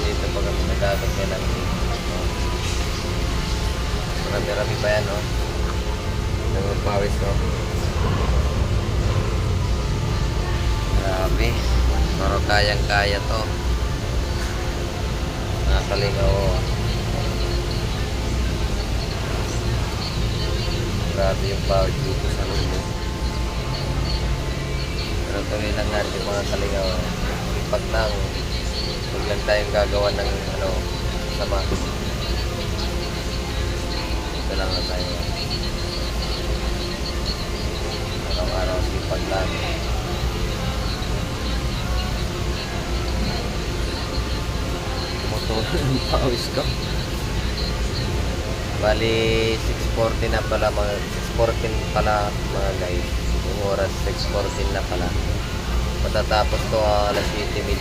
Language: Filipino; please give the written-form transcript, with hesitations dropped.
dito pag kami nag-agat nga lang. Marami-rami pa yan, no? Nangapawis, no? Grabe. Pero kayang-kaya to. Nakakalingaw. Grabe yung pawis dito sa lulo. Pero tuloy lang natin mga kalingaw. Ipat lang. Huwag lang tayong gagawa ng ano, sama. Ito lang na tayo. Araw-araw sipag lang. Tumutulong yung pawis ko. Bali 6:40 na pala mga 6:14 pala mga guys. Yung oras 6:14 na pala. Matatapos to alas 7:00.